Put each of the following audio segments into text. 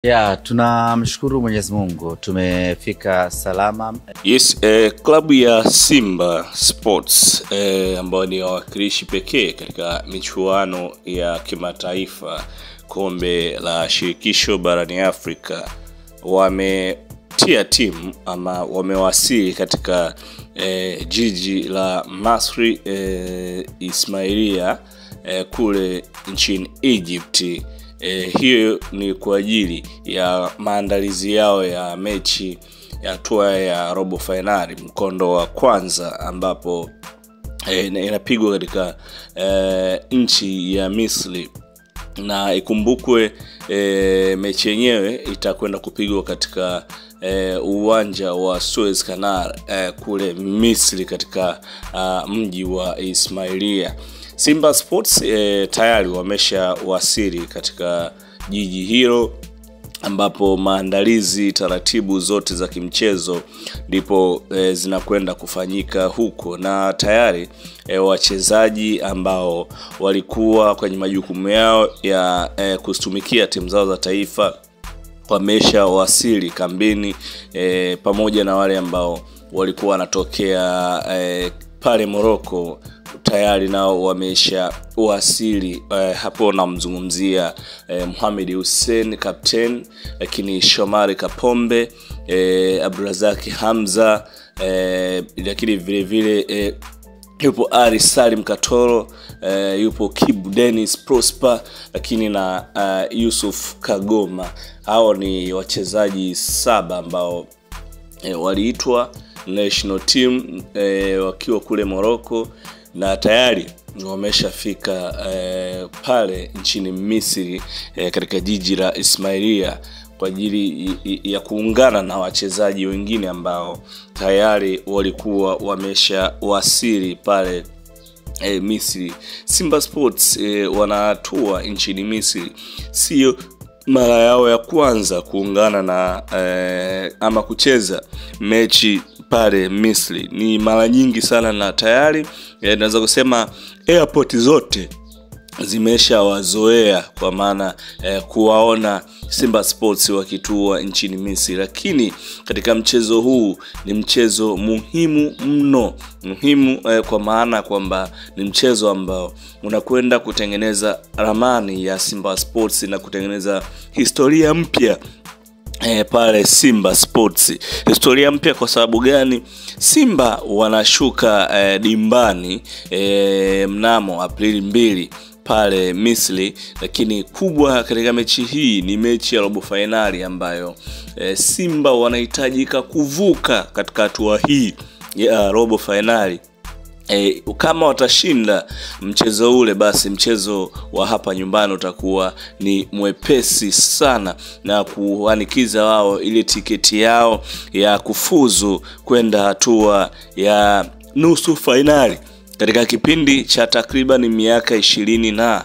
Ya, tunamshukuru Mwenyezi Mungu tumefika salama. Yes, klabu ya Simba Sports ambao ni wawakilishi pekee katika michuano ya kimataifa kombe la shirikisho barani Afrika wametia timu ama wamewasili katika jiji la Masri Ismailia kule nchini Egypt. Hiyo ni kwa ajili ya maandalizi yao ya mechi ya hatua ya robo finali mkondo wa kwanza, ambapo inapigwa katika nchi ya Misri, na ikumbukwe mechi yenyewe itakwenda kupigwa katika uwanja wa Suez Canal kule Misri katika mji wa Ismailia. Simba Sports tayari wameshawasili katika jiji hilo, ambapo maandalizi taratibu zote za kimchezo ndipo zinakwenda kufanyika huko, na tayari wachezaji ambao walikuwa kwenye majukumu yao ya kustumikia timu zao za taifa wameshawasili kambini, pamoja na wale ambao walikuwa wanatokea pale Morocco tayari nao wamesha wasili. Hapo namzungumzia Mohamed Hussein captain, lakini Shomari Kapombe, Abdulrazak Hamza, lakini vile vile yupo Ari Salim Katoro, yupo Kibu Dennis Prosper, lakini na Yusuf Kagoma. Hao ni wachezaji 7 ambao waliitwa national team wakiwa kule Morocco, na tayari wameshafika pale nchini Misri katika jiji la Ismailia kwa ajili ya kuungana na wachezaji wengine ambao tayari walikuwa wameshawasili pale Misri. Simba Sports wanatua nchini Misri sio mara yao ya kwanza kuungana na ama kucheza mechi pale Misri, ni mara nyingi sana, na tayari naweza kusema airport zote zimesha wazoea, kwa maana kuwaona Simba Sports wakitua nchini Misri. Lakini katika mchezo huu ni mchezo muhimu mno, kwa maana kwamba ni mchezo ambao unakwenda kutengeneza ramani ya Simba Sports na kutengeneza historia mpya pale Simba Sports. Historia mpya kwa sababu gani? Simba wanashuka dimbani mnamo Aprili 2 pale Misri, lakini kubwa katika mechi hii ni mechi ya robo finali ambayo Simba wanahitajika kuvuka katika hatua hii ya robo finali. Kama watashinda mchezo ule, basi mchezo wa hapa nyumbani utakuwa ni mwepesi sana na kuhanikiza wao ile tiketi yao ya kufuzu kwenda hatua ya nusu finali katika kipindi cha takriban miaka 20 na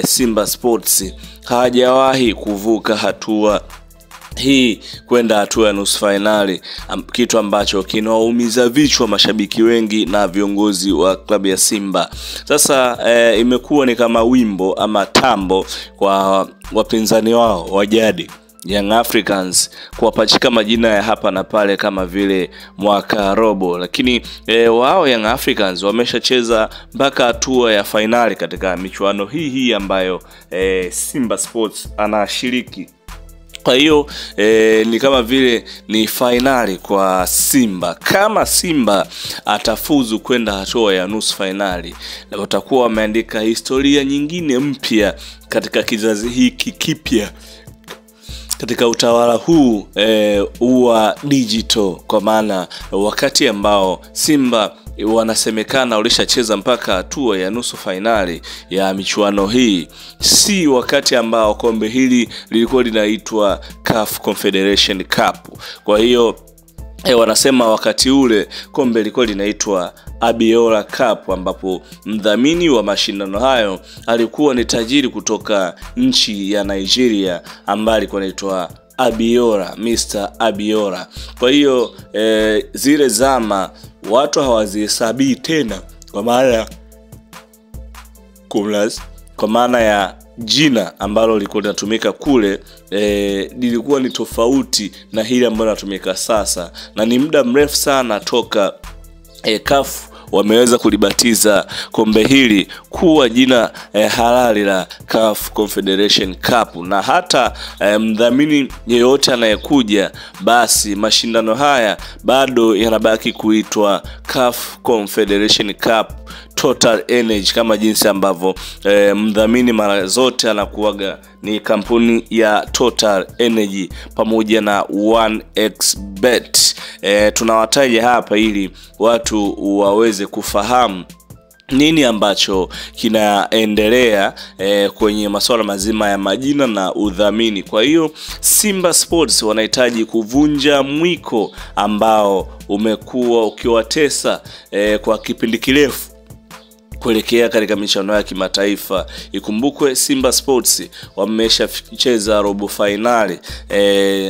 Simba Sports hawajawahi kuvuka hatua hii kwenda hatua ya nusu finali, kitu ambacho kinawaumiza vichwa mashabiki wengi na viongozi wa klabu ya Simba. Sasa imekuwa ni kama wimbo ama tambo kwa wapinzani wao wa jadi Young Africans kuwapachika majina ya hapa na pale kama vile mwaka robo, lakini wao Young Africans wameshacheza mpaka hatua ya finali katika michuano hii ambayo Simba Sports anashiriki. Kwa hiyo ni kama vile ni finali kwa Simba. Kama Simba atafuzu kwenda hatua ya nusu finali, na watakuwa wameandika historia nyingine mpya katika kizazi hiki kipya, katika utawala huu wa digital, kwa maana wakati ambao Simba wanasemekana walishacheza mpaka hatua ya nusu finali ya michuano hii, si wakati ambao kombe hili lilikuwa linaitwa CAF Confederation Cup. Kwa hiyo wanasema wakati ule kombe lilikuwa linaitwa Abiola Cup, ambapo mdhamini wa mashindano hayo alikuwa ni tajiri kutoka nchi ya Nigeria ambaye alikuwa anaitwa Abiola, Mr. Abiola. Kwa hiyo zile zama watu hawazihesabii tena, kwa maana ya jina ambalo lilikuwa linatumika kule lilikuwa ni tofauti na hili ambalo linatumika sasa, na ni muda mrefu sana toka CAF wameweza kulibatiza kombe hili kuwa jina halali la CAF Confederation Cup. Na hata mdhamini yeyote anayekuja, basi mashindano haya bado yanabaki kuitwa CAF Confederation Cup Total Energy, kama jinsi ambavyo mdhamini mara zote anakuaga ni kampuni ya Total Energy pamoja na 1xBet. Tunawataja hapa ili watu waweze kufahamu nini ambacho kinaendelea kwenye masuala mazima ya majina na udhamini. Kwa hiyo Simba Sports wanahitaji kuvunja mwiko ambao umekuwa ukiwatesa kwa kipindi kirefu kuelekea katika michuano ya kimataifa. Ikumbukwe Simba Sports wameshacheza robo finali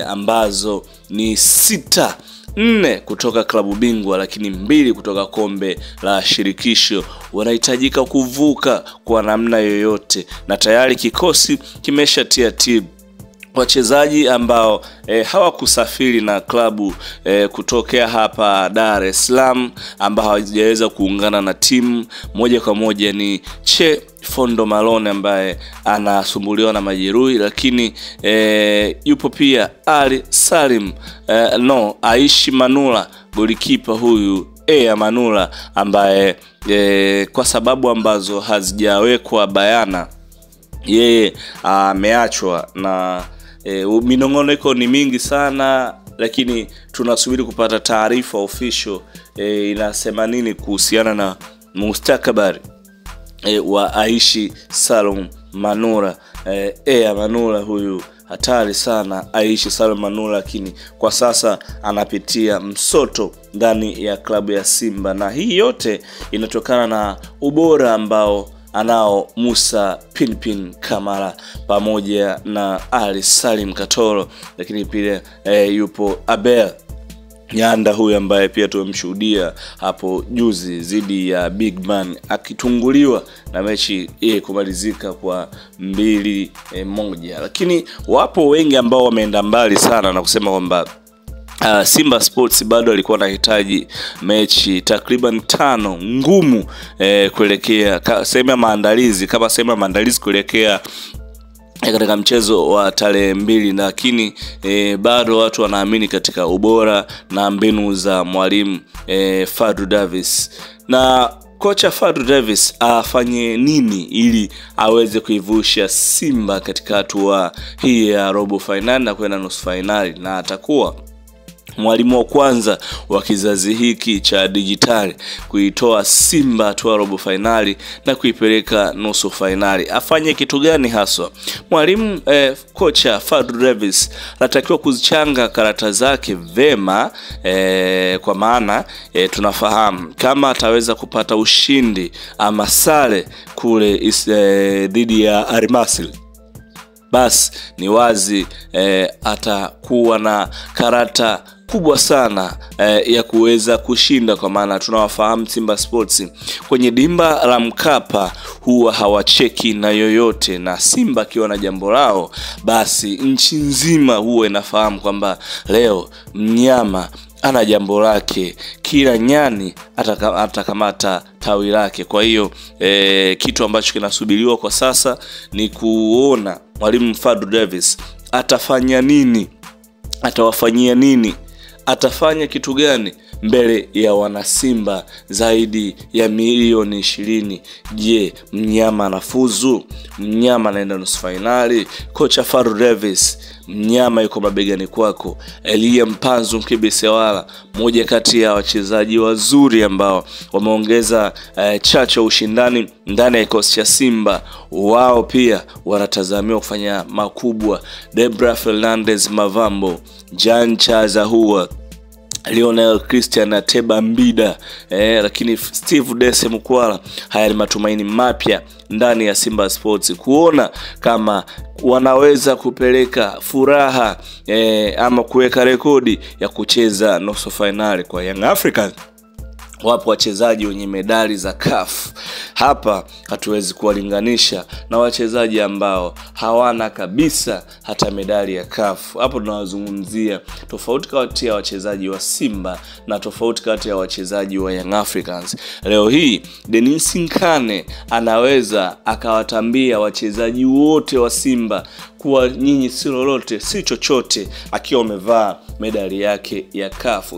ambazo ni 4 kutoka klabu bingwa, lakini 2 kutoka kombe la shirikisho. Wanahitajika kuvuka kwa namna yoyote, na tayari kikosi kimeshatia timu wachezaji ambao hawakusafiri na klabu kutokea hapa Dar es Salaam, ambao hawajaweza kuungana na timu moja kwa moja. Ni Che Fondo Malone ambaye anasumbuliwa na majeruhi, lakini yupo pia Ali Salim Aishi Manula, golikipa huyu Manula ambaye kwa sababu ambazo hazijawekwa bayana yeye ameachwa, na minong'oneko ni mingi sana, lakini tunasubiri kupata taarifa official inasema nini kuhusiana na mustakabali wa Aishi Salum Manula. Manula huyu hatari sana, Aishi Salum Manula, lakini kwa sasa anapitia msoto ndani ya klabu ya Simba, na hii yote inatokana na ubora ambao anao Musa Pinpin Kamara pamoja na Ali Salim Katoro, lakini pia yupo Abel Nyanda huyu ambaye pia tumemshuhudia hapo juzi dhidi ya Big Man akitunguliwa na mechi kumalizika kwa 2-1. Lakini wapo wengi ambao wameenda mbali sana na kusema kwamba Simba Sports bado alikuwa anahitaji mechi takriban 5 ngumu kuelekea sema maandalizi kuelekea katika mchezo wa tarehe 2, lakini bado watu wanaamini katika ubora na mbinu za mwalimu Fadlu Davis. Na kocha Fadlu Davis afanye nini ili aweze kuivusha Simba katika hatua hii ya robo finali na kwenda nusu finali, na atakuwa mwalimu wa kwanza wa kizazi hiki cha dijitali kuitoa Simba hatua robo finali na kuipeleka nusu finali. Afanye kitu gani haswa? Mwalimu kocha Fadlu Davis anatakiwa kuzichanga karata zake vema, kwa maana tunafahamu kama ataweza kupata ushindi ama sare kule dhidi ya Al Masry, basi ni wazi atakuwa na karata kubwa sana ya kuweza kushinda, kwa maana tunawafahamu Simba Sports kwenye dimba la Mkapa huwa hawacheki na yoyote, na Simba akiwa na jambo lao basi nchi nzima huwa inafahamu kwamba leo mnyama ana jambo lake, kila nyani atakamata tawi lake. Kwa hiyo kitu ambacho kinasubiriwa kwa sasa ni kuona mwalimu Fadlu Davis atafanya nini, atawafanyia nini, atafanya kitu gani mbele ya wanasimba zaidi ya milioni 20. Je, mnyama anafuzu? Mnyama anaenda nusu finali? Kocha Fadlu Davis, mnyama yuko mabegani kwako. Elia Mpanzu Mkibisewala, moja kati ya wachezaji wazuri ambao wameongeza chachu ushindani ndani ya kikosi cha Simba, wao pia wanatazamiwa kufanya makubwa. Debra Fernandez Mavambo, Jan Chazahua, Lionel Christian Ateba Mbida, lakini Steve Dese Mkwala. Haya ni matumaini mapya ndani ya Simba Sports, kuona kama wanaweza kupeleka furaha ama kuweka rekodi ya kucheza nusu finali kwa Young Africans. wapo wachezaji wenye medali za CAF. Hapa hatuwezi kuwalinganisha na wachezaji ambao hawana kabisa hata medali ya CAF. Hapo tunawazungumzia tofauti kati ya wachezaji wa Simba na tofauti kati ya wachezaji wa Young Africans. Leo hii Dennis Nkane anaweza akawatambia wachezaji wote wa Simba kuwa nyinyi si lolote, si chochote, akiwa amevaa medali yake ya CAF.